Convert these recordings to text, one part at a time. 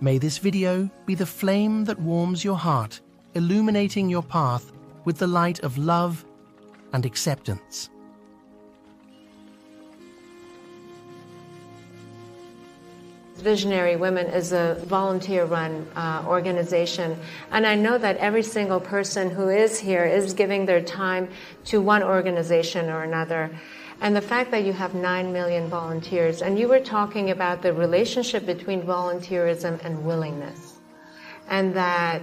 May this video be the flame that warms your heart, illuminating your path with the light of love and acceptance. Visionary Women is a volunteer-run organization, and I know that every single person who is here is giving their time to one organization or another. And the fact that you have 9 million volunteers, and you were talking about the relationship between volunteerism and willingness, and that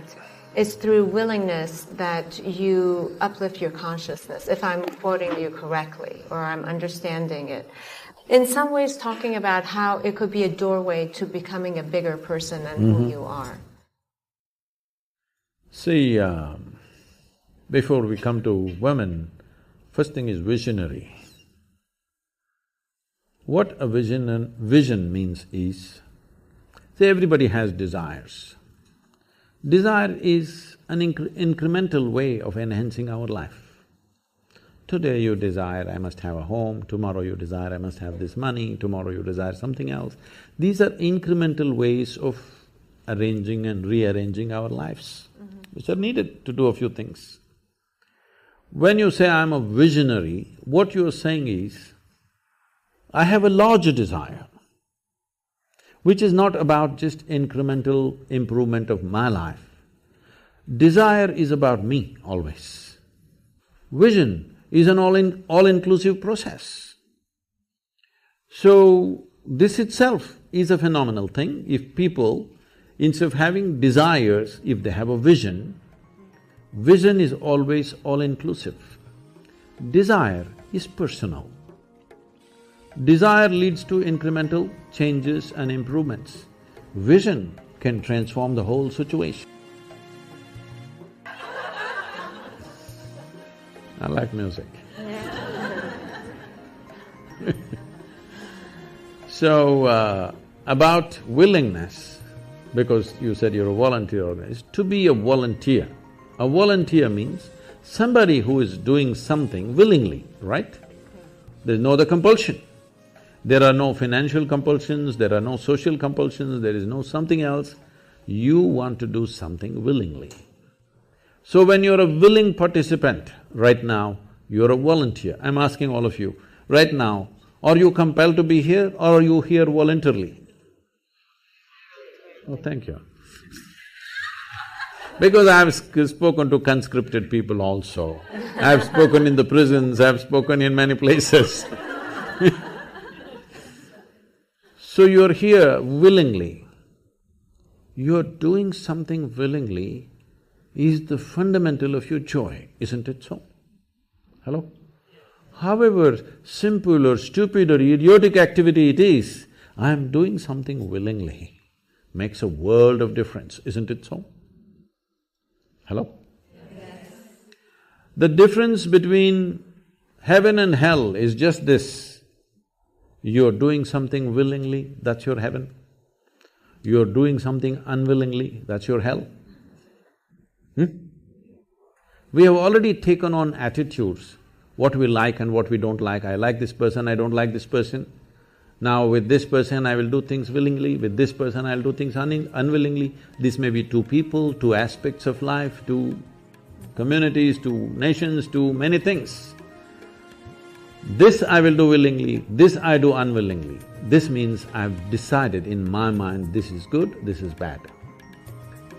it's through willingness that you uplift your consciousness, if I'm quoting you correctly, or I'm understanding it. In some ways talking about how it could be a doorway to becoming a bigger person than who you are. See, before we come to women, first thing is visionary. What a vision means is, see, everybody has desires. Desire is an incremental way of enhancing our life. Today you desire, I must have a home, tomorrow you desire, I must have this money, tomorrow you desire something else. These are incremental ways of arranging and rearranging our lives, which are needed to do a few things. When you say, I'm a visionary, what you're saying is, I have a larger desire, which is not about just incremental improvement of my life. Desire is about me always. Vision is an all-inclusive process. So, this itself is a phenomenal thing. If people, instead of having desires, if they have a vision, vision is always all-inclusive. Desire is personal. Desire leads to incremental changes and improvements. Vision can transform the whole situation. I like music. So, about willingness, because you said you're a volunteer organization, to be a volunteer. A volunteer means somebody who is doing something willingly, right? There's no other compulsion. There are no financial compulsions, there are no social compulsions, there is no something else. You want to do something willingly. So when you're a willing participant, right now, you're a volunteer. I'm asking all of you, right now, are you compelled to be here or are you here voluntarily? Oh, thank you. Because I've spoken to conscripted people also. I've spoken in the prisons, I've spoken in many places. So you're here willingly. You're doing something willingly is the fundamental of your joy, isn't it so? Hello? However simple or stupid or idiotic activity it is, I'm doing something willingly, makes a world of difference, isn't it so? Hello? Yes. The difference between heaven and hell is just this. You're doing something willingly, that's your heaven. You're doing something unwillingly, that's your hell. We have already taken on attitudes, what we like and what we don't like. I like this person, I don't like this person. Now with this person I will do things willingly, with this person I'll do things unwillingly. This may be two people, two aspects of life, two communities, two nations, two many things. This I will do willingly, this I do unwillingly. This means I've decided in my mind this is good, this is bad.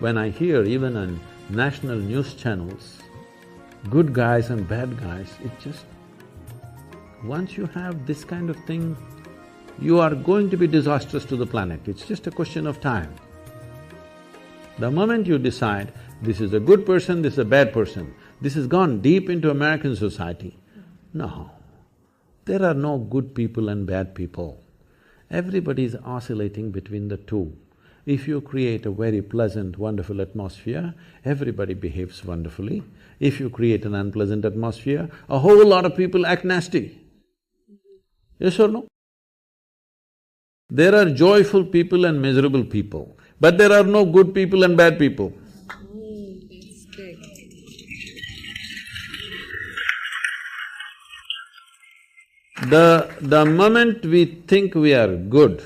When I hear even on national news channels, good guys and bad guys, it just… once you have this kind of thing, you are going to be disastrous to the planet, it's just a question of time. The moment you decide, this is a good person, this is a bad person, this has gone deep into American society. No, there are no good people and bad people. Everybody is oscillating between the two. If you create a very pleasant, wonderful atmosphere, everybody behaves wonderfully. If you create an unpleasant atmosphere, a whole lot of people act nasty. Yes or no? There are joyful people and miserable people, but there are no good people and bad people. That's good. The moment we think we are good,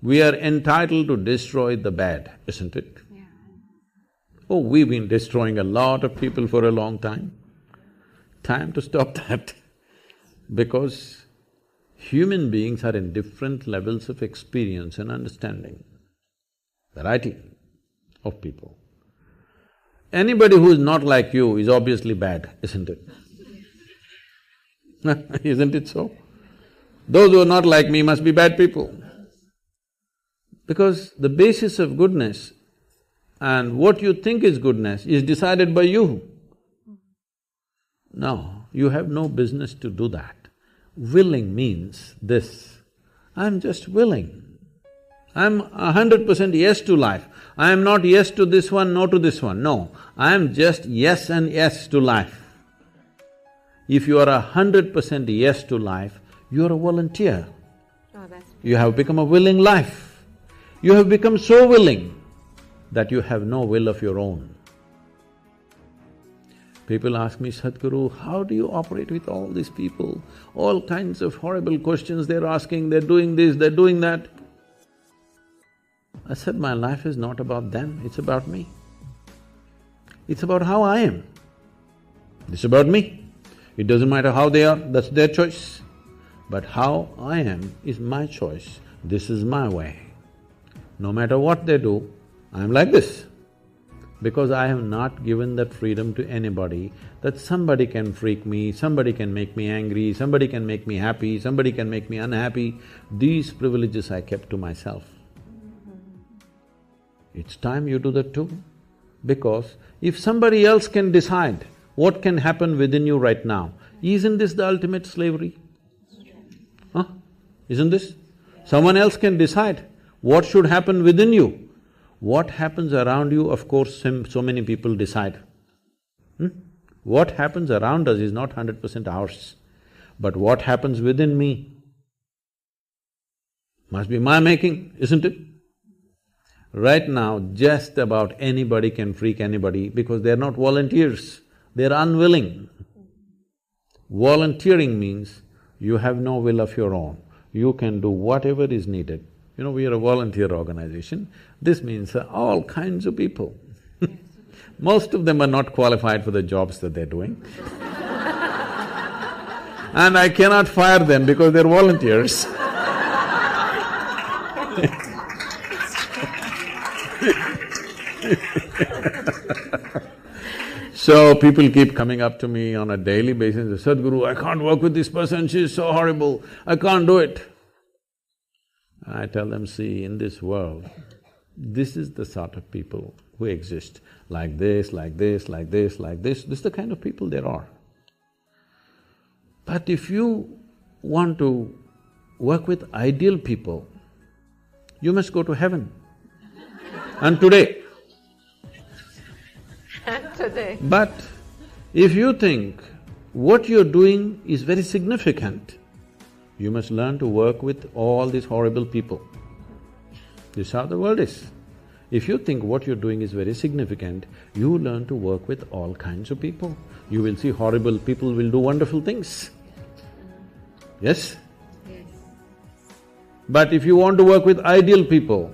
We are entitled to destroy the bad, isn't it? Yeah. Oh, we've been destroying a lot of people for a long time. Time to stop that. Because human beings are in different levels of experience and understanding. Variety of people. Anybody who is not like you is obviously bad, isn't it? Isn't it so? Those who are not like me must be bad people. Because the basis of goodness and what you think is goodness is decided by you. No, you have no business to do that. Willing means this, I'm just willing. I'm 100% yes to life. I am not yes to this one, no to this one, no. I am just yes and yes to life. If you are 100% yes to life, you are a volunteer. Oh, that's… You have become a willing life. You have become so willing that you have no will of your own. People ask me, Sadhguru, how do you operate with all these people? All kinds of horrible questions they're asking, they're doing this, they're doing that. I said, my life is not about them, it's about me. It's about how I am. It's about me. It doesn't matter how they are, that's their choice. But how I am is my choice, this is my way. No matter what they do, I'm like this. Because I have not given that freedom to anybody that somebody can freak me, somebody can make me angry, somebody can make me happy, somebody can make me unhappy. These privileges I kept to myself. It's time you do that too. Because if somebody else can decide what can happen within you right now, isn't this the ultimate slavery? Huh? Isn't this? Someone else can decide what should happen within you. What happens around you, of course, so many people decide. What happens around us is not 100% ours. But what happens within me must be my making, isn't it? Right now, just about anybody can freak anybody because they're not volunteers, they're unwilling. Volunteering means you have no will of your own, you can do whatever is needed. You know, we are a volunteer organization, this means all kinds of people. Most of them are not qualified for the jobs that they're doing. And I cannot fire them because they're volunteers. So people keep coming up to me on a daily basis, Sadhguru, I can't work with this person, she's so horrible, I can't do it. I tell them, see, in this world, this is the sort of people who exist, like this, like this, like this, like this is the kind of people there are. But if you want to work with ideal people, you must go to heaven. And today. Today. But if you think what you're doing is very significant, you must learn to work with all these horrible people. This is how the world is. If you think what you're doing is very significant, you learn to work with all kinds of people. You will see horrible people will do wonderful things. Yes? Yes. But if you want to work with ideal people,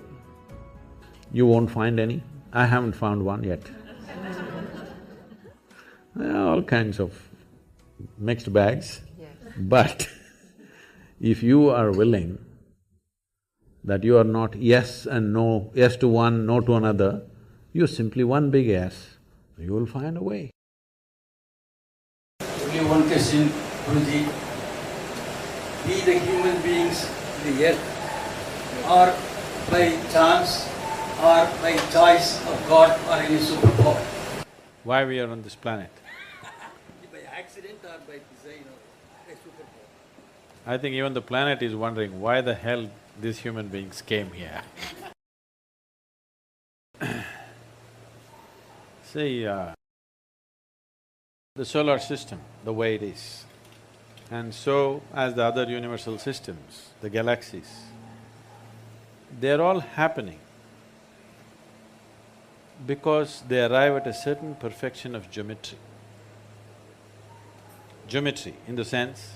you won't find any. I haven't found one yet. All kinds of mixed bags. Yes. But if you are willing that you are not yes and no, yes to one, no to another, you're simply one big yes, you will find a way. Only one question, Guruji. We the human beings, the earth, are by chance or by choice of God or any superpower? Why we are on this planet? By accident or by design or by superpower? I think even the planet is wondering why the hell these human beings came here. See, the solar system, the way it is, and so as the other universal systems, the galaxies, they're all happening because they arrive at a certain perfection of geometry. Geometry in the sense,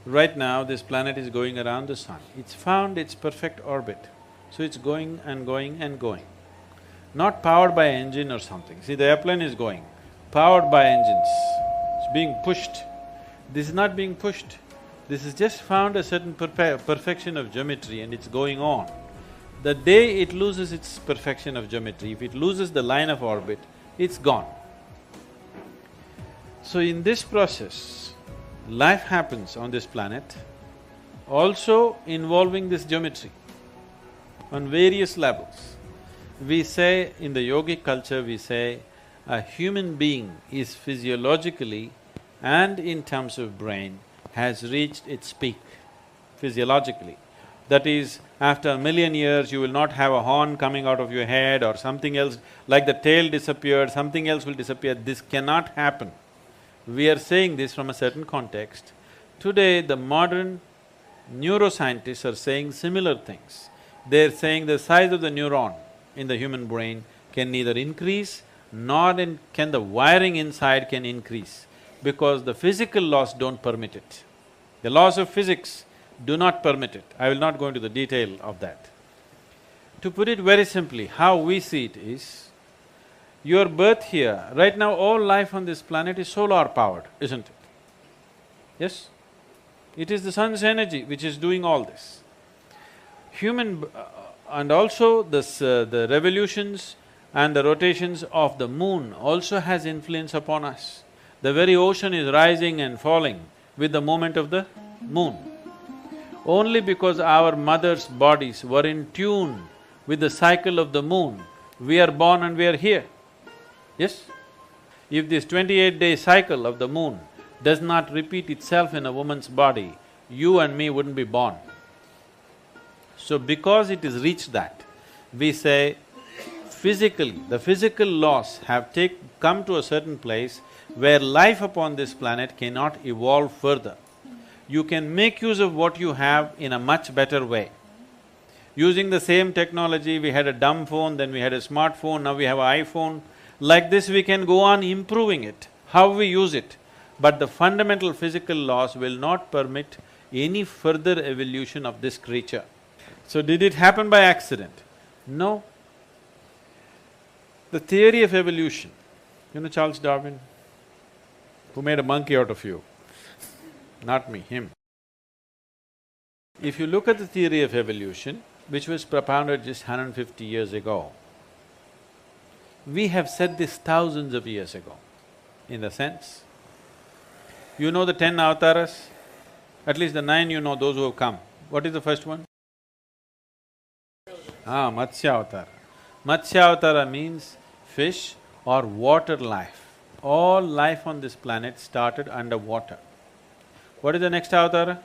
right now this planet is going around the sun, it's found its perfect orbit. So it's going and going and going. Not powered by engine or something. See, the airplane is going, powered by engines. It's being pushed. This is not being pushed. This has just found a certain perfection of geometry and it's going on. The day it loses its perfection of geometry, if it loses the line of orbit, it's gone. So in this process, life happens on this planet, also involving this geometry on various levels. We say, in the yogic culture, we say, a human being is physiologically and in terms of brain has reached its peak physiologically. That is, after 1,000,000 years, you will not have a horn coming out of your head or something else, like the tail disappeared, something else will disappear. This cannot happen. We are saying this from a certain context. Today, the modern neuroscientists are saying similar things. They're saying the size of the neuron in the human brain can neither increase nor can the wiring inside can increase, because the physical laws don't permit it. The laws of physics do not permit it. I will not go into the detail of that. To put it very simply, how we see it is, your birth here, right now all life on this planet is solar powered, isn't it? Yes? It is the sun's energy which is doing all this. And also the revolutions and the rotations of the moon also has influence upon us. The very ocean is rising and falling with the movement of the moon. Only because our mothers' bodies were in tune with the cycle of the moon, we are born and we are here. Yes? If this 28-day cycle of the moon does not repeat itself in a woman's body, you and me wouldn't be born. So because it has reached that, we say physically, the physical laws have come to a certain place where life upon this planet cannot evolve further. You can make use of what you have in a much better way. Using the same technology, we had a dumb phone, then we had a smartphone, now we have an iPhone. Like this, we can go on improving it, how we use it. But the fundamental physical laws will not permit any further evolution of this creature. So did it happen by accident? No. The theory of evolution, you know Charles Darwin, who made a monkey out of you? Not me, him. If you look at the theory of evolution, which was propounded just 150 years ago, we have said this thousands of years ago, in the sense, you know the 10 avatars? At least the 9 you know, those who have come. What is the first one? Matsya Avatara. Matsya Avatara means fish or water life. All life on this planet started under water. What is the next avatara?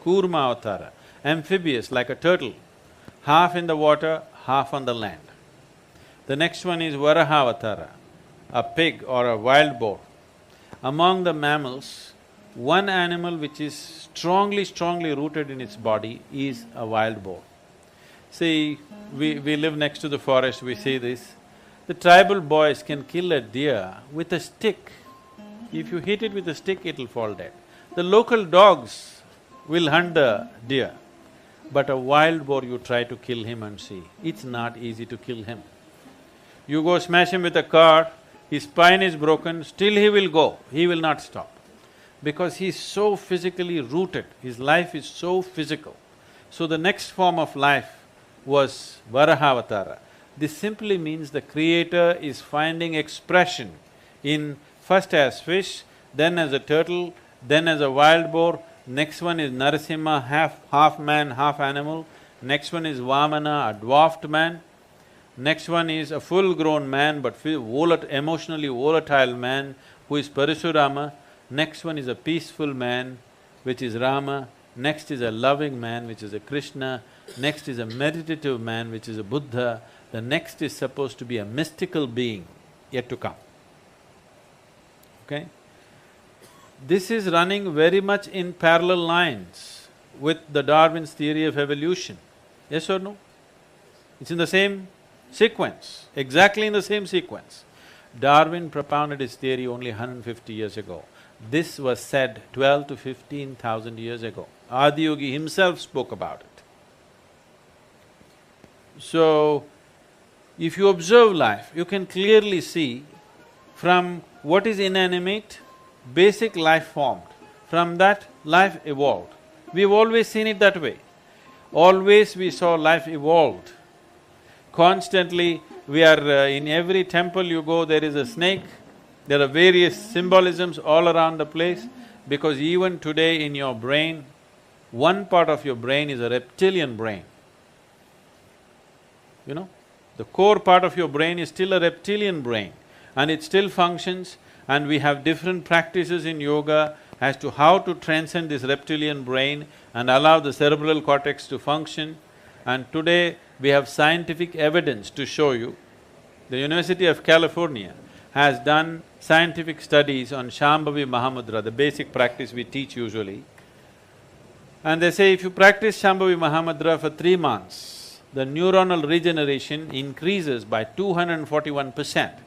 Kurma Avatara, amphibious like a turtle, half in the water, half on the land. The next one is Varaha Avatara, a pig or a wild boar. Among the mammals, one animal which is strongly rooted in its body is a wild boar. See, we live next to the forest, we see this. The tribal boys can kill a deer with a stick. If you hit it with a stick, it'll fall dead. The local dogs will hunt the deer, but a wild boar, you try to kill him and see, it's not easy to kill him. You go smash him with a car, his spine is broken, still he will go, he will not stop. Because he's so physically rooted, his life is so physical. So the next form of life was Varahavatara. This simply means the creator is finding expression in first as fish, then as a turtle, then as a wild boar. Next one is Narasimha, half man, half animal. Next one is Vamana, a dwarfed man. Next one is a full-grown man but emotionally volatile man who is Parasurama. Next one is a peaceful man, which is Rama. Next is a loving man, which is a Krishna. Next is a meditative man, which is a Buddha. The next is supposed to be a mystical being yet to come. Okay? This is running very much in parallel lines with the Darwin's theory of evolution. Yes or no? It's in the same sequence, exactly in the same sequence. Darwin propounded his theory only 150 years ago. This was said 12 to 15,000 years ago. Adiyogi himself spoke about it. So, if you observe life, you can clearly see from what is inanimate, basic life formed. From that, life evolved. We've always seen it that way. Always we saw life evolved. Constantly, we are in every temple you go, there is a snake, there are various symbolisms all around the place, because even today in your brain, one part of your brain is a reptilian brain. You know, the core part of your brain is still a reptilian brain and it still functions, and we have different practices in yoga as to how to transcend this reptilian brain and allow the cerebral cortex to function. And today we have scientific evidence to show you. The University of California has done scientific studies on Shambhavi Mahamudra, the basic practice we teach usually. And they say if you practice Shambhavi Mahamudra for 3 months, the neuronal regeneration increases by 241%,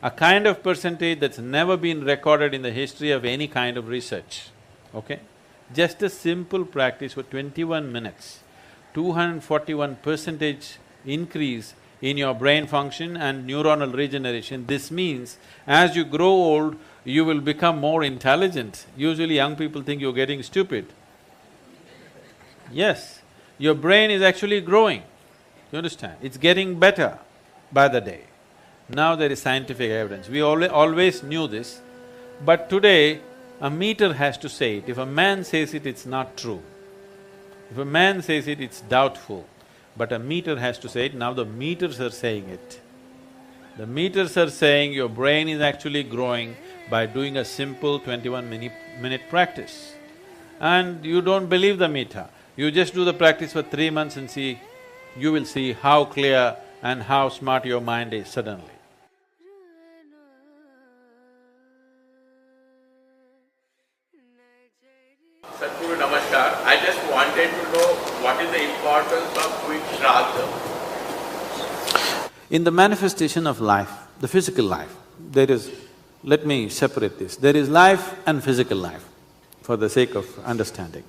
a kind of percentage that's never been recorded in the history of any kind of research, okay? Just a simple practice for 21 minutes, 241% increase in your brain function and neuronal regeneration. This means as you grow old, you will become more intelligent. Usually young people think you're getting stupid. Yes, your brain is actually growing, you understand? It's getting better by the day. Now there is scientific evidence. We always knew this, but today a meter has to say it. If a man says it, it's not true. If a man says it, it's doubtful. But a meter has to say it. Now the meters are saying it. The meters are saying your brain is actually growing by doing a simple 21-minute practice. And you don't believe the meter. You just do the practice for 3 months and see, you will see how clear and how smart your mind is suddenly. Sadhguru, namaskar. I just wanted to know what is the importance of quick shraddha. In the manifestation of life, the physical life, there is… let me separate this. There is life and physical life, for the sake of understanding.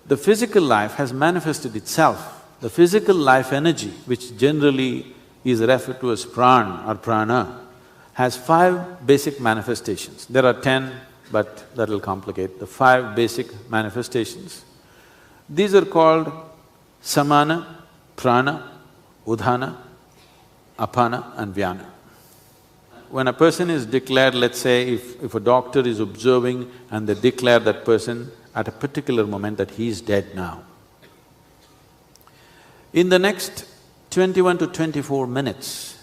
The physical life has manifested itself. The physical life energy, which generally is referred to as pran or prana, has 5 basic manifestations. There are 10, but that'll complicate. The 5 basic manifestations. These are called samana, prana, udhana, apana and vyana. When a person is declared, let's say if a doctor is observing and they declare that person at a particular moment that he is dead now, in the next 21 to 24 minutes,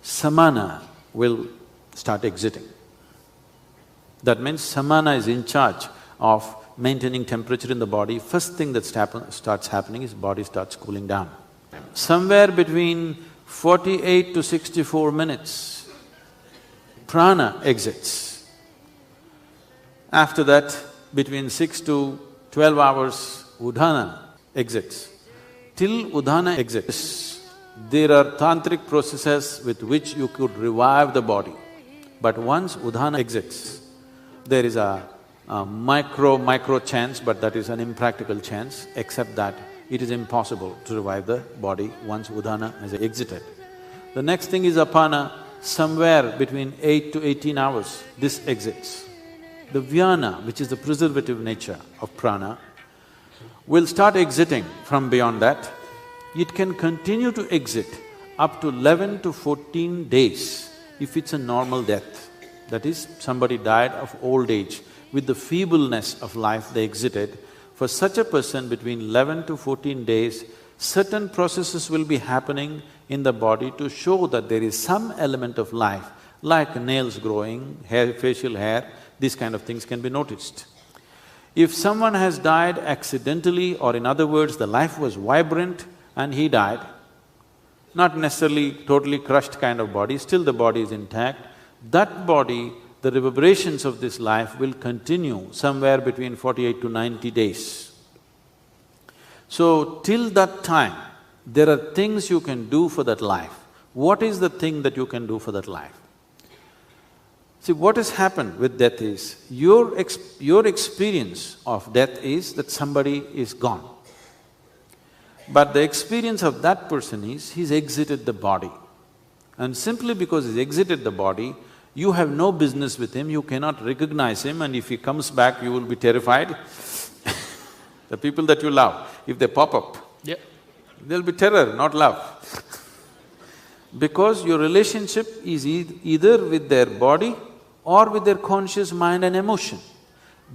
samana will start exiting. That means samana is in charge of maintaining temperature in the body. First thing that starts happening is body starts cooling down. Somewhere between 48 to 64 minutes, prana exits. After that, between 6 to 12 hours, udhana exits. Till udhana exits, there are tantric processes with which you could revive the body. But once udhana exits, there is a micro chance, but that is an impractical chance, except that it is impossible to revive the body once udhana has exited. The next thing is apana, somewhere between 8 to 18 hours, this exits. The vyana, which is the preservative nature of prana, will start exiting from beyond that. It can continue to exit up to 11 to 14 days if it's a normal death. That is, somebody died of old age, with the feebleness of life they exited. For such a person, between 11 to 14 days, certain processes will be happening in the body to show that there is some element of life, like nails growing, facial hair, these kind of things can be noticed. If someone has died accidentally, or in other words, the life was vibrant and he died, not necessarily totally crushed kind of body, still the body is intact, that body, the reverberations of this life will continue somewhere between 48 to 90 days. So, till that time, there are things you can do for that life. What is the thing that you can do for that life? See, what has happened with death is, your experience of death is that somebody is gone. But the experience of that person is, he's exited the body. And simply because he's exited the body, you have no business with him, you cannot recognize him, and if he comes back, you will be terrified. The people that you love, if they pop up, there'll be terror, not love. Because your relationship is either with their body or with their conscious mind and emotion.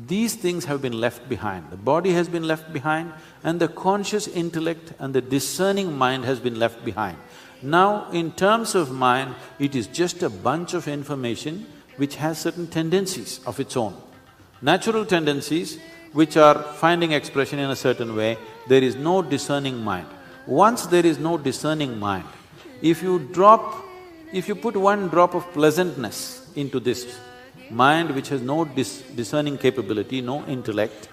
These things have been left behind. The body has been left behind and the conscious intellect and the discerning mind has been left behind. Now, in terms of mind, it is just a bunch of information which has certain tendencies of its own. Natural tendencies which are finding expression in a certain way, there is no discerning mind. Once there is no discerning mind, if you put one drop of pleasantness into this mind which has no discerning capability, no intellect,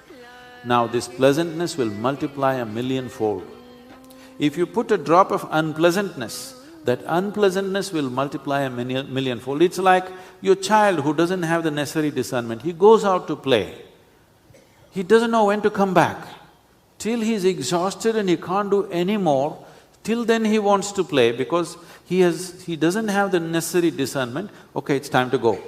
now this pleasantness will multiply a millionfold. If you put a drop of unpleasantness, that unpleasantness will multiply a millionfold. It's like your child who doesn't have the necessary discernment, he goes out to play. He doesn't know when to come back. Till he's exhausted and he can't do any more, till then he wants to play because he doesn't have the necessary discernment, okay, it's time to go.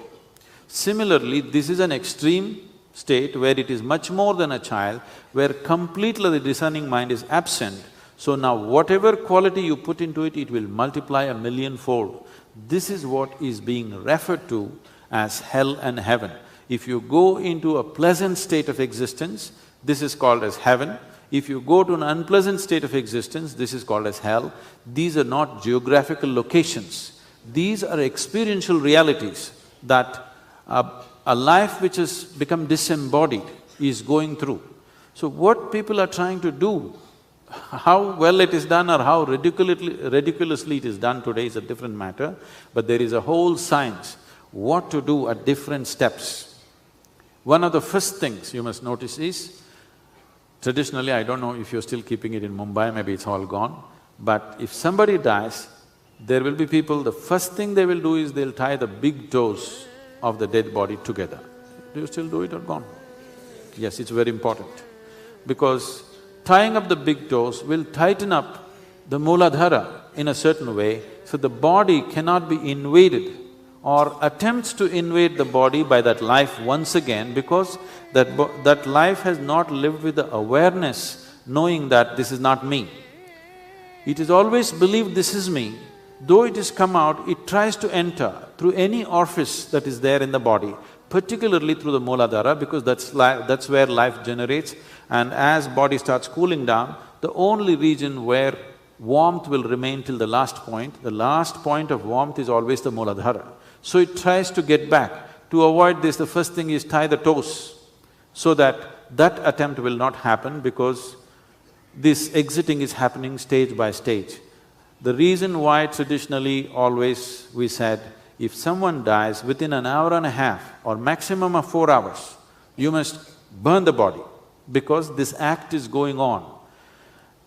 Similarly, this is an extreme state where it is much more than a child, where completely the discerning mind is absent. So now whatever quality you put into it, it will multiply a millionfold. This is what is being referred to as hell and heaven. If you go into a pleasant state of existence, this is called as heaven. If you go to an unpleasant state of existence, this is called as hell. These are not geographical locations. These are experiential realities that a life which has become disembodied is going through. So what people are trying to do, how well it is done or how ridiculously it is done today is a different matter, but there is a whole science what to do at different steps. One of the first things you must notice is, traditionally, I don't know if you're still keeping it in Mumbai, maybe it's all gone, but if somebody dies, there will be people, the first thing they will do is they'll tie the big toes of the dead body together. Do you still do it or gone? Yes, it's very important. Because tying up the big toes will tighten up the Mooladhara in a certain way, so the body cannot be invaded or attempts to invade the body by that life once again, because that life has not lived with the awareness, knowing that this is not me. It is always believed this is me. Though it has come out, it tries to enter through any orifice that is there in the body, particularly through the Mooladhara, because that's where life generates. And as body starts cooling down, the only region where warmth will remain till the last point of warmth is always the Mooladhara. So it tries to get back. To avoid this, the first thing is tie the toes, so that attempt will not happen, because this exiting is happening stage by stage. The reason why traditionally always we said, if someone dies within an hour and a half or maximum of 4 hours, you must burn the body, because this act is going on.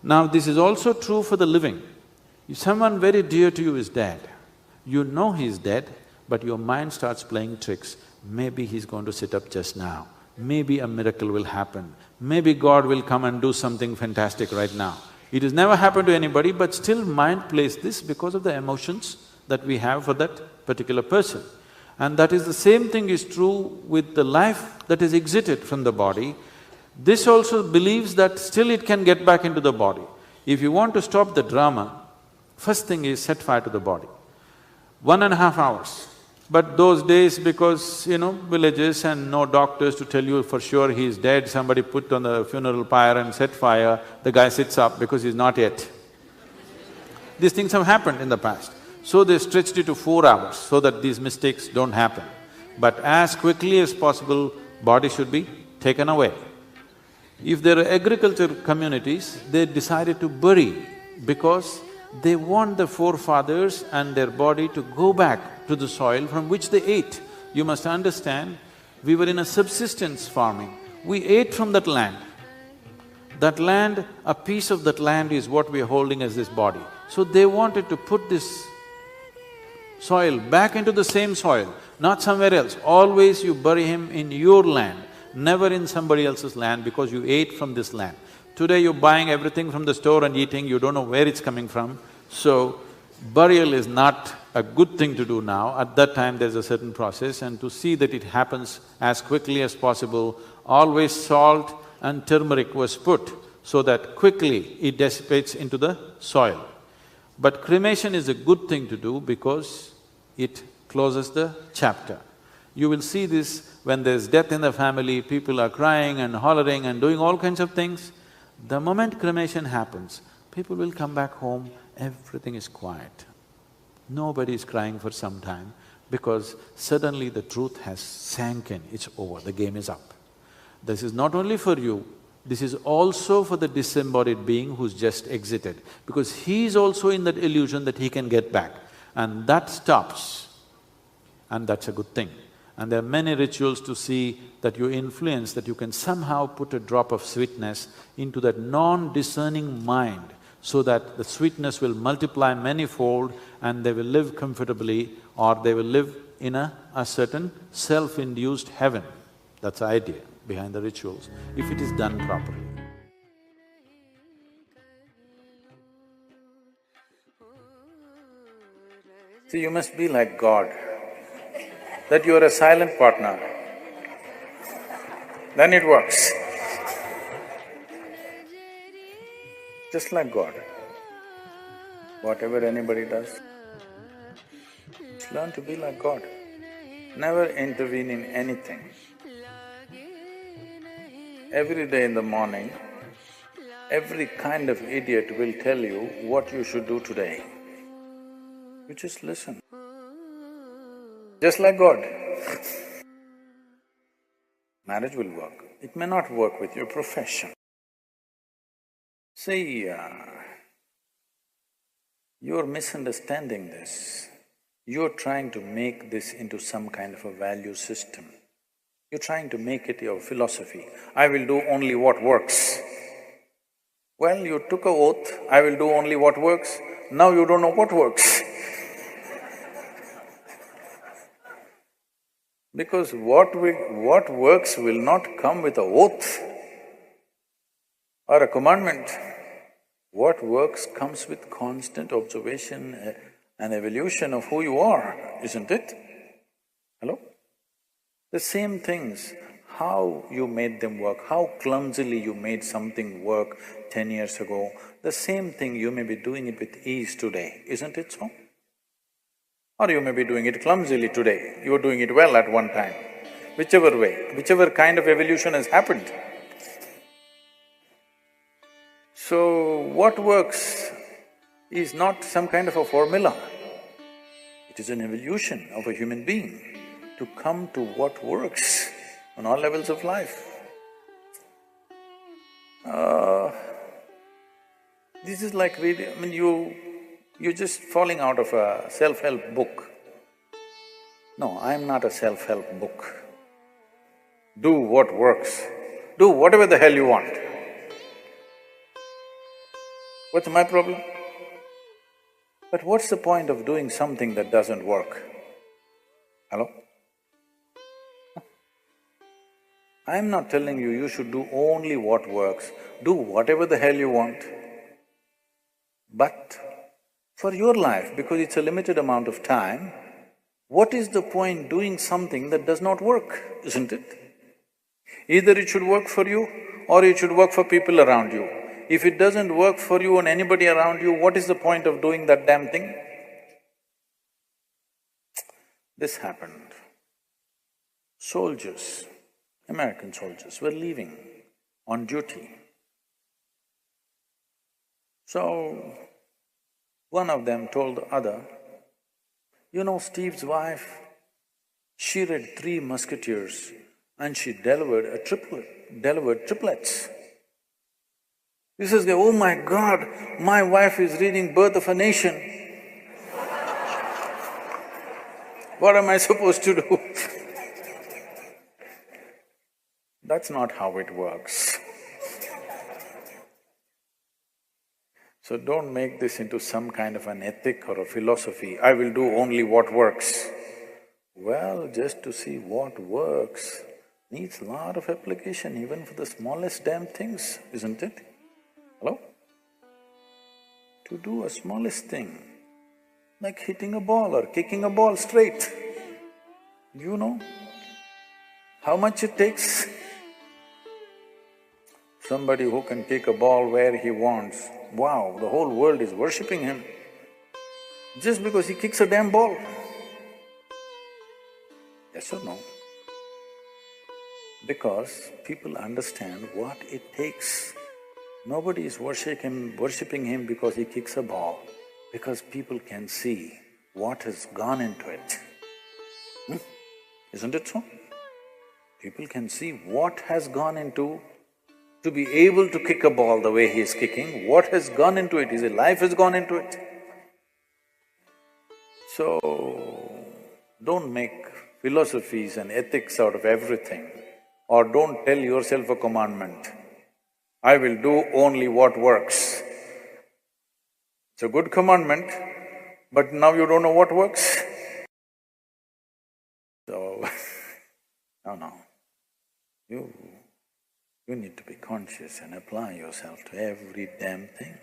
Now this is also true for the living. If someone very dear to you is dead, you know he's dead, but your mind starts playing tricks. Maybe he's going to sit up just now, maybe a miracle will happen, maybe God will come and do something fantastic right now. It has never happened to anybody, but still mind plays this because of the emotions that we have for that particular person. And that is the same thing is true with the life that is exited from the body. This also believes that still it can get back into the body. If you want to stop the drama, first thing is set fire to the body. 1.5 hours. But those days, because, villages and no doctors to tell you for sure he is dead, somebody put on the funeral pyre and set fire, the guy sits up because he's not yet. These things have happened in the past. So they stretched it to 4 hours so that these mistakes don't happen. But as quickly as possible, body should be taken away. If there are agriculture communities, they decided to bury because they want the forefathers and their body to go back to the soil from which they ate. You must understand, we were in a subsistence farming. We ate from that land. That land, a piece of that land is what we are holding as this body. So they wanted to put this soil back into the same soil, not somewhere else. Always you bury him in your land, never in somebody else's land, because you ate from this land. Today you're buying everything from the store and eating, you don't know where it's coming from. So, burial is not a good thing to do now. At that time there's a certain process, and to see that it happens as quickly as possible, always salt and turmeric was put so that quickly it dissipates into the soil. But cremation is a good thing to do because it closes the chapter. You will see this when there's death in the family, people are crying and hollering and doing all kinds of things. The moment cremation happens, people will come back home, everything is quiet. Nobody is crying for some time because suddenly the truth has sank in, it's over, the game is up. This is not only for you, this is also for the disembodied being who's just exited, because he is also in that illusion that he can get back, and that stops, and that's a good thing. And there are many rituals to see that you influence, that you can somehow put a drop of sweetness into that non-discerning mind, so that the sweetness will multiply manyfold and they will live comfortably, or they will live in a certain self-induced heaven. That's the idea behind the rituals, if it is done properly. See, you must be like God, that you are a silent partner, then it works. Just like God. Whatever anybody does, just learn to be like God. Never intervene in anything. Every day in the morning, every kind of idiot will tell you what you should do today. You just listen. Just like God. Marriage will work. It may not work with your profession. See, you're misunderstanding this. You're trying to make this into some kind of a value system. You're trying to make it your philosophy. I will do only what works. Well, you took an oath, I will do only what works. Now you don't know what works. Because what works will not come with an oath or a commandment. What works comes with constant observation and evolution of who you are, isn't it? Hello? The same things, how you made them work, how clumsily you made something work 10 years ago, the same thing you may be doing it with ease today, isn't it so? Or you may be doing it clumsily today, you were doing it well at one time. Whichever way, whichever kind of evolution has happened. So, what works is not some kind of a formula. It is an evolution of a human being to come to what works on all levels of life. This is like reading… you're just falling out of a self-help book. No, I'm not a self-help book. Do what works. Do whatever the hell you want. What's my problem? But what's the point of doing something that doesn't work? Hello? I'm not telling you, you should do only what works, do whatever the hell you want. But for your life, because it's a limited amount of time, what is the point doing something that does not work, isn't it? Either it should work for you or it should work for people around you. If it doesn't work for you and anybody around you, what is the point of doing that damn thing? This happened. Soldiers, American soldiers were leaving on duty. So, one of them told the other, you know, Steve's wife, she read 3 Musketeers and she delivered triplets. He says, oh my God, my wife is reading Birth of a Nation. What am I supposed to do? That's not how it works. So don't make this into some kind of an ethic or a philosophy, I will do only what works. Well, just to see what works needs a lot of application, even for the smallest damn things, isn't it? Hello? To do a smallest thing, like hitting a ball or kicking a ball straight, do you know how much it takes? Somebody who can kick a ball where he wants, wow, the whole world is worshipping him just because he kicks a damn ball. Yes or no? Because people understand what it takes. Nobody is worshipping him because he kicks a ball, because people can see what has gone into it. Isn't it so? People can see what has gone into to be able to kick a ball the way he is kicking, what has gone into it, his life has gone into it. So, don't make philosophies and ethics out of everything, or don't tell yourself a commandment, I will do only what works. It's a good commandment, but now you don't know what works. So, no. You need to be conscious and apply yourself to every damn thing.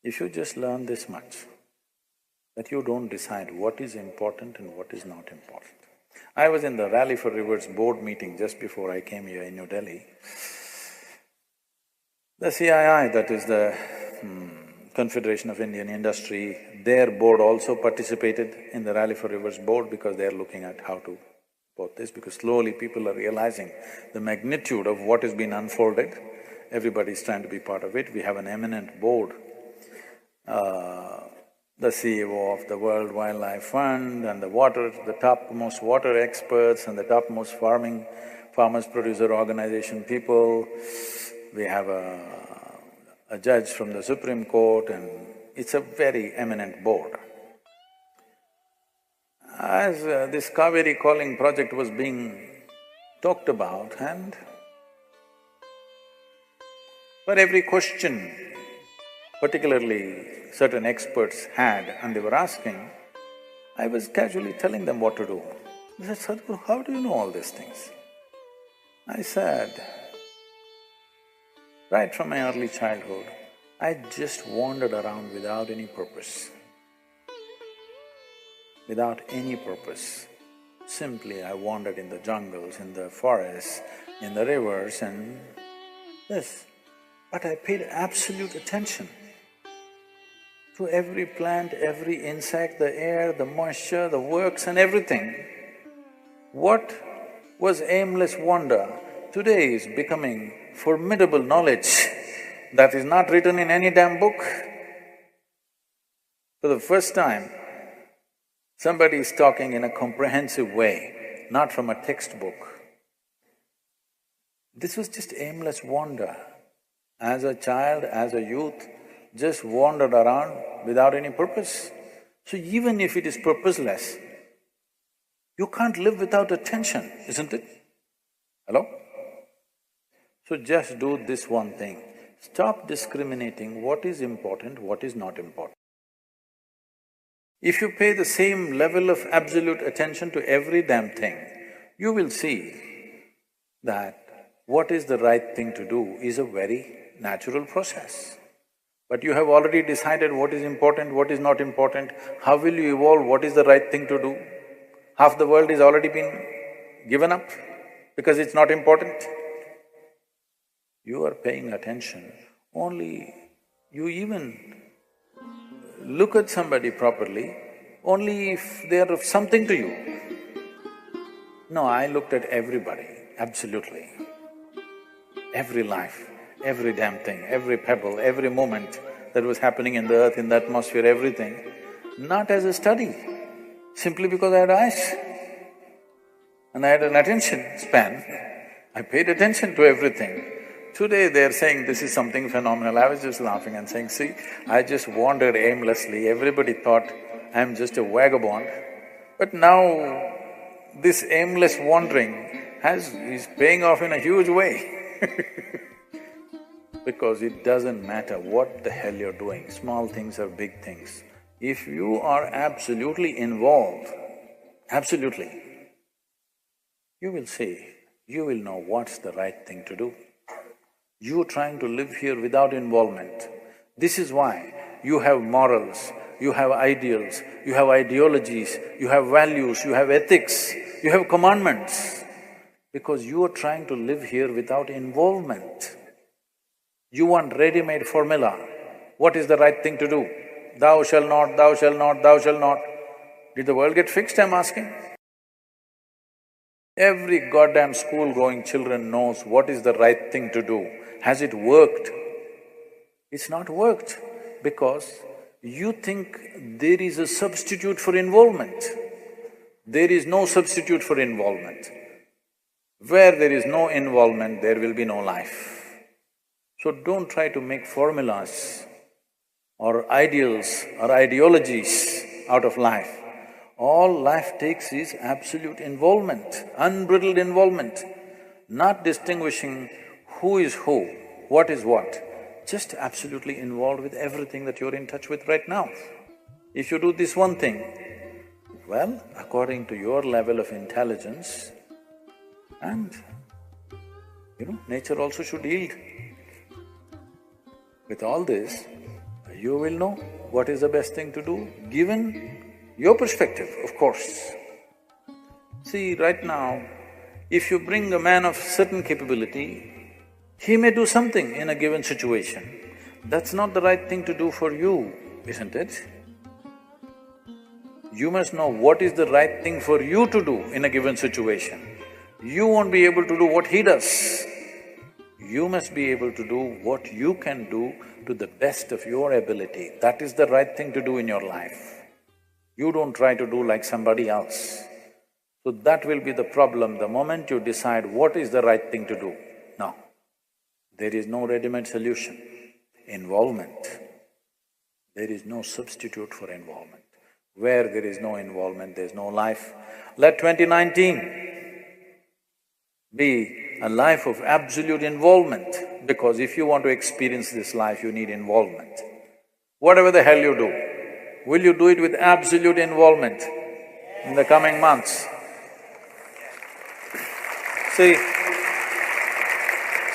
If you just learn this much, that you don't decide what is important and what is not important. I was in the Rally for Rivers board meeting just before I came here in New Delhi. The CII, that is the Confederation of Indian Industry, their board also participated in the Rally for Rivers board because they are looking at how to support this, because slowly people are realizing the magnitude of what has been unfolded. Everybody is trying to be part of it. We have an eminent board, the CEO of the World Wildlife Fund and the topmost water experts and the topmost farmers producer organization people. We have a judge from the Supreme Court, and it's a very eminent board. As this Kaveri calling project was being talked about, and for every question particularly certain experts had and they were asking, I was casually telling them what to do. They said, Sadhguru, how do you know all these things? I said, right from my early childhood, I just wandered around without any purpose. Without any purpose. Simply I wandered in the jungles, in the forests, in the rivers and this. But I paid absolute attention to every plant, every insect, the air, the moisture, the works and everything. What was aimless wonder today is becoming formidable knowledge that is not written in any damn book. For the first time, somebody is talking in a comprehensive way, not from a textbook. This was just aimless wonder. As a child, as a youth, just wandered around without any purpose. So even if it is purposeless, you can't live without attention, isn't it? Hello? So just do this one thing, stop discriminating what is important, what is not important. If you pay the same level of absolute attention to every damn thing, you will see that what is the right thing to do is a very natural process. But you have already decided what is important, what is not important, how will you evolve, what is the right thing to do? Half the world is already been given up because it's not important. You are paying attention, only you even look at somebody properly only if they are of something to you. No, I looked at everybody, absolutely. Every life, every damn thing, every pebble, every moment that was happening in the earth, in the atmosphere, everything, not as a study, simply because I had eyes and I had an attention span. I paid attention to everything. Today they're saying this is something phenomenal. I was just laughing and saying, see, I just wandered aimlessly, everybody thought I'm just a vagabond. But now this aimless wandering is paying off in a huge way because it doesn't matter what the hell you're doing, small things or big things. If you are absolutely involved, absolutely, you will see, you will know what's the right thing to do. You're trying to live here without involvement. This is why you have morals, you have ideals, you have ideologies, you have values, you have ethics, you have commandments, because you are trying to live here without involvement. You want ready-made formula. What is the right thing to do? Thou shalt not, thou shalt not, thou shalt not. Did the world get fixed, I'm asking? Every goddamn school-going children knows what is the right thing to do. Has it worked? It's not worked because you think there is a substitute for involvement. There is no substitute for involvement. Where there is no involvement, there will be no life. So don't try to make formulas or ideals or ideologies out of life. All life takes is absolute involvement, unbridled involvement, not distinguishing who is who, what is what, just absolutely involved with everything that you're in touch with right now. If you do this one thing, well, according to your level of intelligence, and nature also should yield. With all this, you will know what is the best thing to do, given your perspective, of course. See, right now, if you bring a man of certain capability, he may do something in a given situation. That's not the right thing to do for you, isn't it? You must know what is the right thing for you to do in a given situation. You won't be able to do what he does. You must be able to do what you can do to the best of your ability. That is the right thing to do in your life. You don't try to do like somebody else. So that will be the problem the moment you decide what is the right thing to do. No, there is no ready-made solution. Involvement. There is no substitute for involvement. Where there is no involvement, there is no life. Let 2019 be a life of absolute involvement, because if you want to experience this life, you need involvement. Whatever the hell you do, will you do it with absolute involvement in the coming months? See,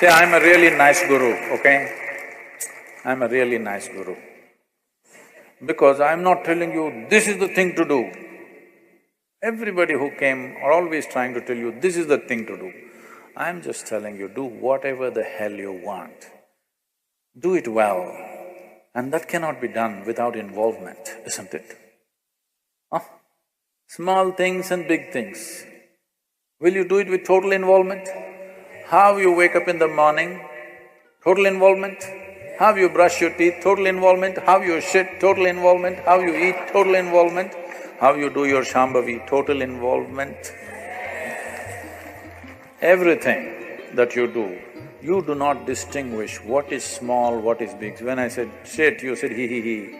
I'm a really nice guru, okay? I'm a really nice guru. Because I'm not telling you, this is the thing to do. Everybody who came are always trying to tell you, this is the thing to do. I'm just telling you, do whatever the hell you want. Do it well. And that cannot be done without involvement, isn't it? Huh? Small things and big things. Will you do it with total involvement? How you wake up in the morning, total involvement. How you brush your teeth, total involvement. How you shit, total involvement. How you eat, total involvement. How you do your Shambhavi, total involvement. Everything that you do not distinguish what is small, what is big. When I said shit, you said he.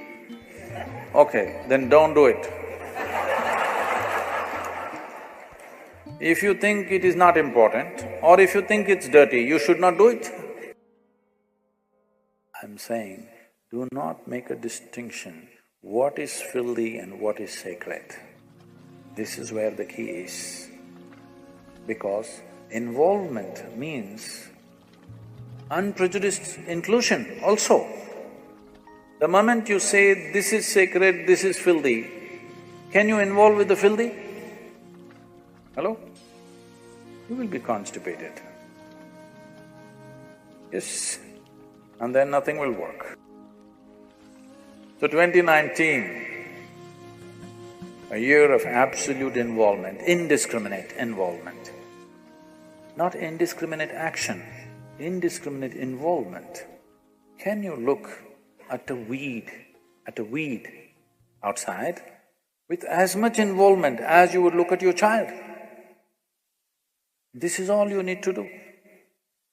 Okay, then don't do it. If you think it is not important, or if you think it's dirty, you should not do it. I'm saying, do not make a distinction what is filthy and what is sacred. This is where the key is. Because involvement means unprejudiced inclusion also. The moment you say, this is sacred, this is filthy, can you involve with the filthy? Hello? You will be constipated. Yes, and then nothing will work. So 2019, a year of absolute involvement, indiscriminate involvement. Not indiscriminate action, indiscriminate involvement. Can you look at a weed outside with as much involvement as you would look at your child? This is all you need to do.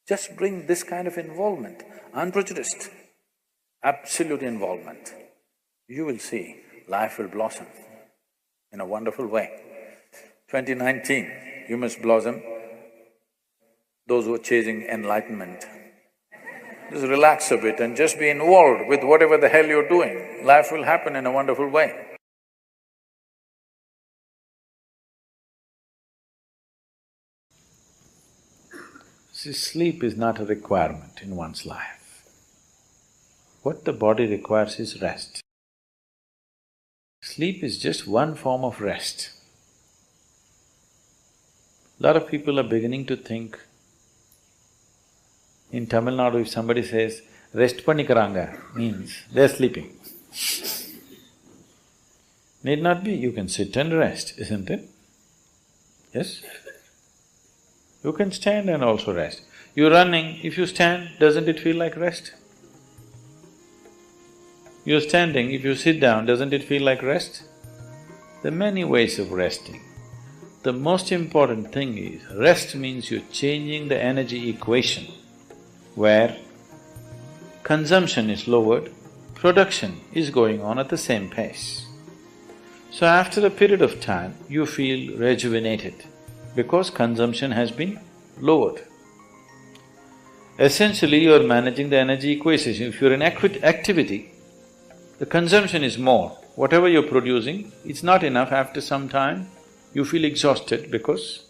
Just bring this kind of involvement, unprejudiced, absolute involvement. You will see life will blossom in a wonderful way. 2019, you must blossom. Those who are chasing enlightenment, just relax a bit and just be involved with whatever the hell you're doing. Life will happen in a wonderful way. See, sleep is not a requirement in one's life. What the body requires is rest. Sleep is just one form of rest. A lot of people are beginning to think, in Tamil Nadu if somebody says, rest pannikaranga, means they're sleeping. Need not be, you can sit and rest, isn't it? Yes? You can stand and also rest. You're running, if you stand, doesn't it feel like rest? You're standing, if you sit down, doesn't it feel like rest? There are many ways of resting. The most important thing is, rest means you're changing the energy equation, where consumption is lowered, production is going on at the same pace. So after a period of time, you feel rejuvenated because consumption has been lowered. Essentially, you are managing the energy equation. If you're in activity, the consumption is more. Whatever you're producing, it's not enough. After some time, you feel exhausted because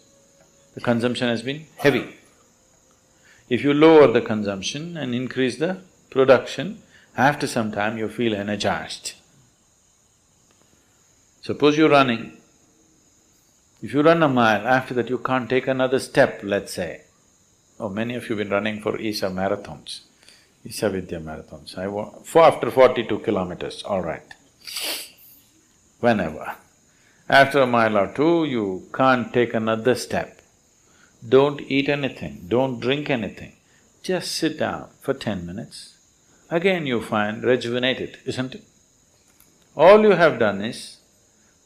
the consumption has been heavy. If you lower the consumption and increase the production, after some time you feel energized. Suppose you're running, if you run a mile, after that you can't take another step, let's say. Oh, many of you have been running for Isha marathons, Isha Vidya marathons. After 42 kilometers, all right. Whenever. After a mile or two, you can't take another step. Don't eat anything, don't drink anything. Just sit down for 10 minutes. Again you find rejuvenated, isn't it? All you have done is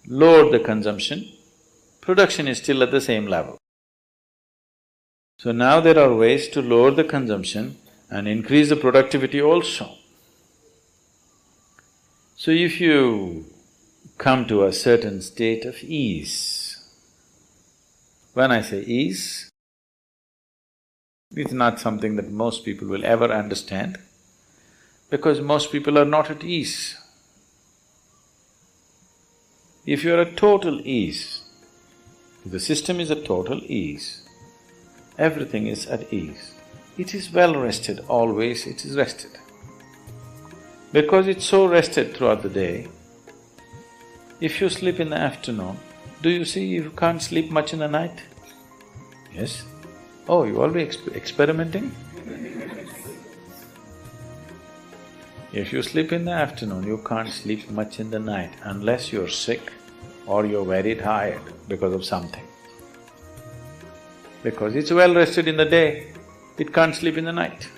lowered the consumption, production is still at the same level. So now there are ways to lower the consumption and increase the productivity also. So if you come to a certain state of ease, when I say ease, it's not something that most people will ever understand, because most people are not at ease. If you're at total ease, if the system is at total ease, everything is at ease, it is well rested, always it is rested. Because it's so rested throughout the day, if you sleep in the afternoon, do you see you can't sleep much in the night? Yes? Oh, you always experimenting? If you sleep in the afternoon, you can't sleep much in the night unless you're sick or you're very tired because of something. Because it's well rested in the day, it can't sleep in the night.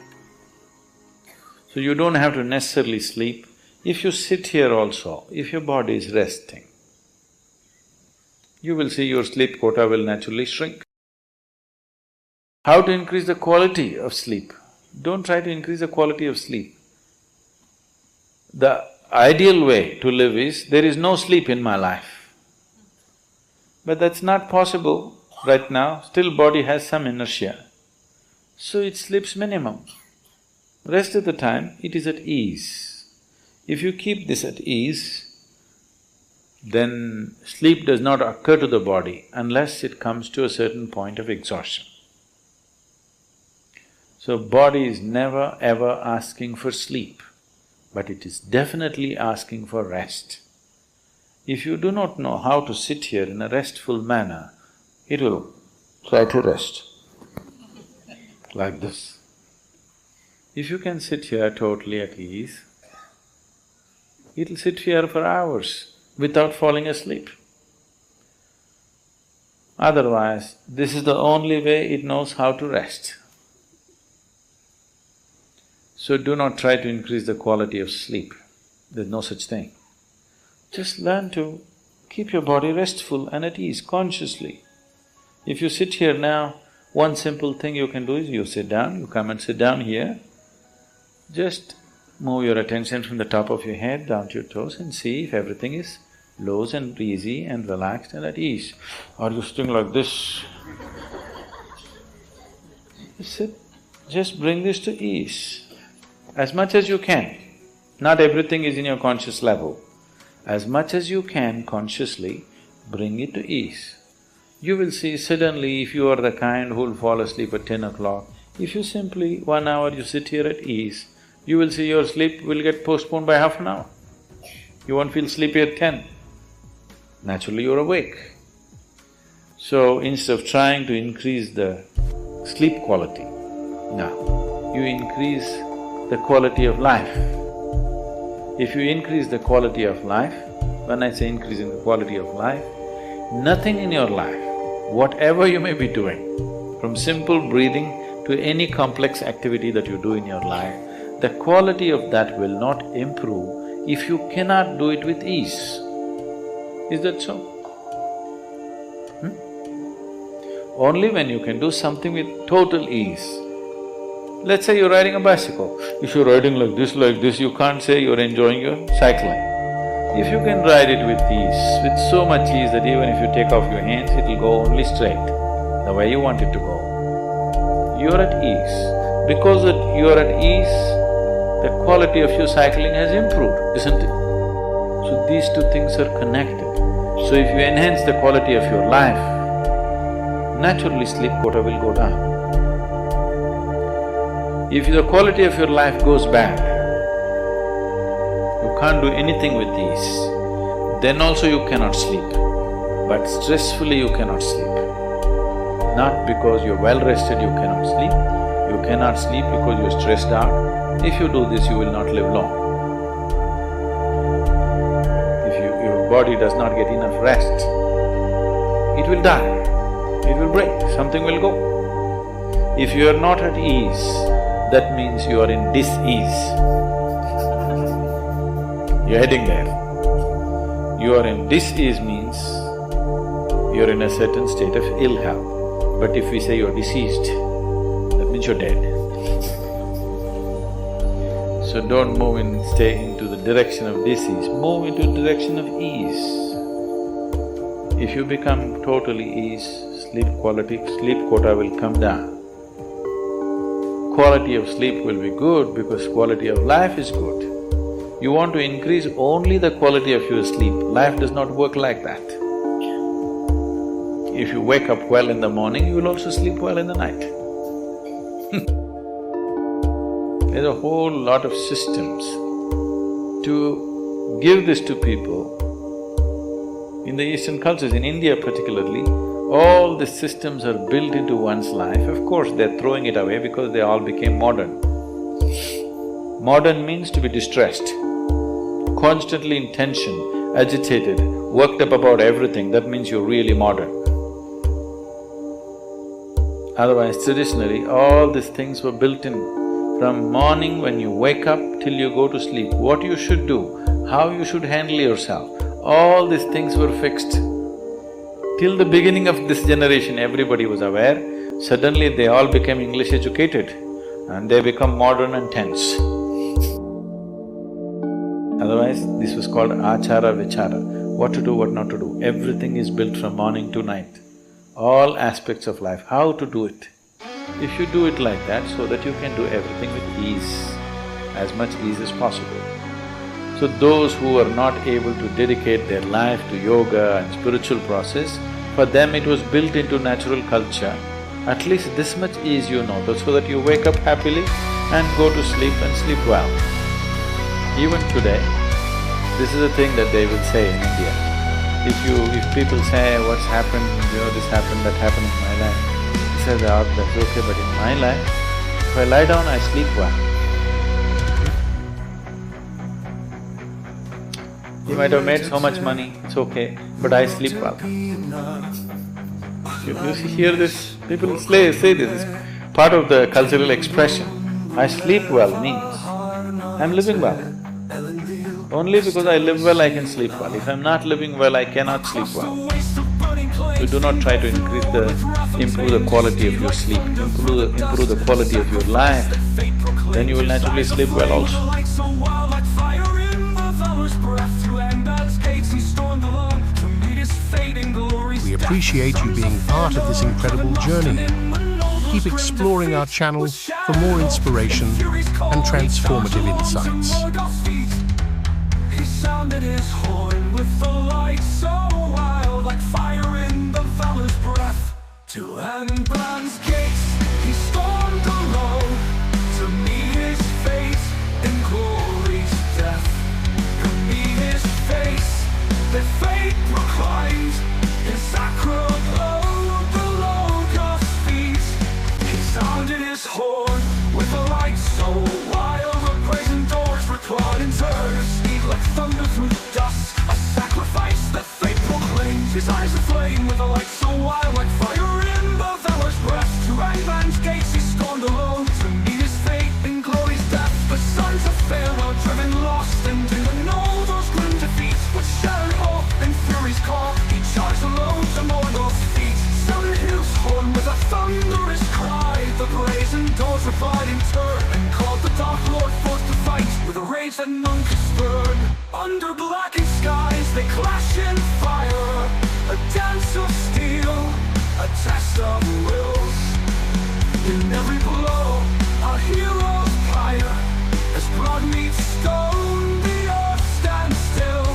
So you don't have to necessarily sleep. If you sit here also, if your body is resting, you will see your sleep quota will naturally shrink. How to increase the quality of sleep? Don't try to increase the quality of sleep. The ideal way to live is, there is no sleep in my life. But that's not possible right now, still body has some inertia. So it sleeps minimum. Rest of the time, it is at ease. If you keep this at ease, then sleep does not occur to the body unless it comes to a certain point of exhaustion. So body is never ever asking for sleep, but it is definitely asking for rest. If you do not know how to sit here in a restful manner, it will try to rest like this. If you can sit here totally at ease, it'll sit here for hours without falling asleep. Otherwise, this is the only way it knows how to rest. So do not try to increase the quality of sleep, there's no such thing. Just learn to keep your body restful and at ease consciously. If you sit here now, one simple thing you can do is you sit down, you come and sit down here, just move your attention from the top of your head down to your toes and see if everything is loose and easy and relaxed and at ease. Are you sitting like this? Just sit, just bring this to ease as much as you can. Not everything is in your conscious level. As much as you can consciously, bring it to ease. You will see suddenly if you are the kind who'll fall asleep at 10 o'clock, If you simply 1 hour you sit here at ease, you will see your sleep will get postponed by half an hour. You won't feel sleepy at 10. Naturally you're awake. So instead of trying to increase the sleep quality, now you increase the quality of life. If you increase the quality of life, when I say increasing the quality of life, nothing in your life, whatever you may be doing, from simple breathing to any complex activity that you do in your life, the quality of that will not improve if you cannot do it with ease. Is that so? Only when you can do something with total ease. Let's say you're riding a bicycle. If you're riding like this, you can't say you're enjoying your cycling. If you can ride it with ease, with so much ease that even if you take off your hands, it'll go only straight, the way you want it to go. You're at ease. Because that you're at ease, the quality of your cycling has improved, isn't it? So these two things are connected. So if you enhance the quality of your life, naturally sleep quota will go down. If the quality of your life goes bad, you can't do anything with ease, then also you cannot sleep. But stressfully you cannot sleep. Not because you're well rested you cannot sleep, you cannot sleep because you're stressed out. If you do this, you will not live long. If your body does not get enough rest, it will die, it will break, something will go. If you are not at ease, that means you are in dis-ease. You're heading there. You are in dis-ease means you're in a certain state of ill health. But if we say you're deceased, that means you're dead. So don't move in… stay into the direction of disease, move into the direction of ease. If you become totally ease, sleep quota will come down. Quality of sleep will be good because quality of life is good. You want to increase only the quality of your sleep, life does not work like that. If you wake up well in the morning, you will also sleep well in the night. There's a whole lot of systems. To give this to people, in the Eastern cultures, in India particularly, all the systems are built into one's life. Of course, they're throwing it away because they all became modern. Modern means to be distressed, constantly in tension, agitated, worked up about everything, that means you're really modern. Otherwise, traditionally, all these things were built in. From morning when you wake up till you go to sleep, what you should do, how you should handle yourself, all these things were fixed. Till the beginning of this generation, everybody was aware, suddenly they all became English educated and they become modern and tense. Otherwise, this was called achara vichara, what to do, what not to do. Everything is built from morning to night, all aspects of life, how to do it. If you do it like that, so that you can do everything with ease, as much ease as possible. So those who are not able to dedicate their life to yoga and spiritual process, for them it was built into natural culture. At least this much ease you know, so that you wake up happily and go to sleep and sleep well. Even today, this is a thing that they will say in India. If people say, what's happened, this happened, that happened in my life, he says, oh, that's okay, but in my life, if I lie down, I sleep well. You might have made so much money, it's okay, but I sleep well. You hear this, people say this, it's part of the cultural expression. I sleep well means I'm living well. Only because I live well, I can sleep well. If I'm not living well, I cannot sleep well. So do not try to improve the quality of your sleep, improve the quality of your life, then you will naturally sleep well also. We appreciate you being part of this incredible journey. Keep exploring our channel for more inspiration and transformative insights. He sounded his horn with the light so wild, like fire in the valor's breath. Till Anban's gates he stormed alone to meet his fate in glory's death. To meet his face, the fate proclaimed his sacred blow below God's feet. He sounded his horn with a light so wild, the brazen doors were clawed and turned to speed like thunder through the dust. A sacrifice that fate proclaimed. His eyes aflame with a light so wild, like fire in the valor's breast. To Rangman's gates he stormed alone to meet his fate in glory's death. The sons of farewell driven lost, and didn't know those grim defeats would shatter hope in fury's call. He charged alone to Mordor's feet, sounded his horn with a thunderous cry. The brazen doors replied in turn, and called the Dark Lord forth to fight with a rage that none could spurn. Under blackened skies they clash in fire, a dance of steel, a test of wills. In every blow, a hero's pyre, as blood meets stone, the earth stands still.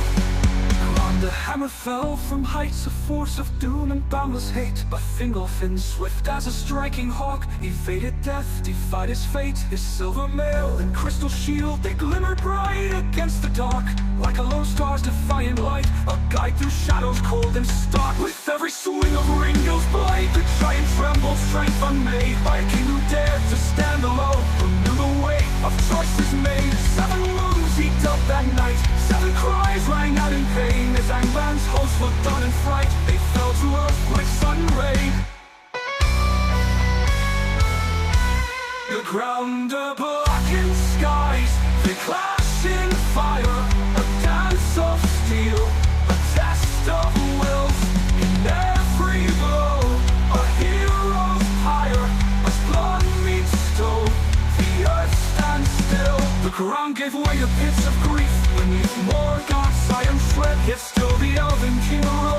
On the hammer fell from heights, a force of doom and boundless hate. But Fingolfin, swift as a striking hawk, evaded death, defied his fate. His silver mail and crystal shield, they glimmered bright against the dark, like a lone star's defiant light, a guide through shadows cold and stark. With every swing of Ringill's blade, the giant trembled, strength unmade, by a king who dared to stand alone, who knew the weight of choices made. 7 wounds he dealt that night, 7 cries rang out in pain, as Angband's hosts looked on in fright. They fell to earth like sudden rain. The ground, a blackened skies, they clash in fire, a dance of steel, a test of wills. In every blow, a hero's pyre, as blood meets stone, the earth stands still. The ground gave way to pits of grief, beneath Morgoth's iron tread, yet still the elven king arose.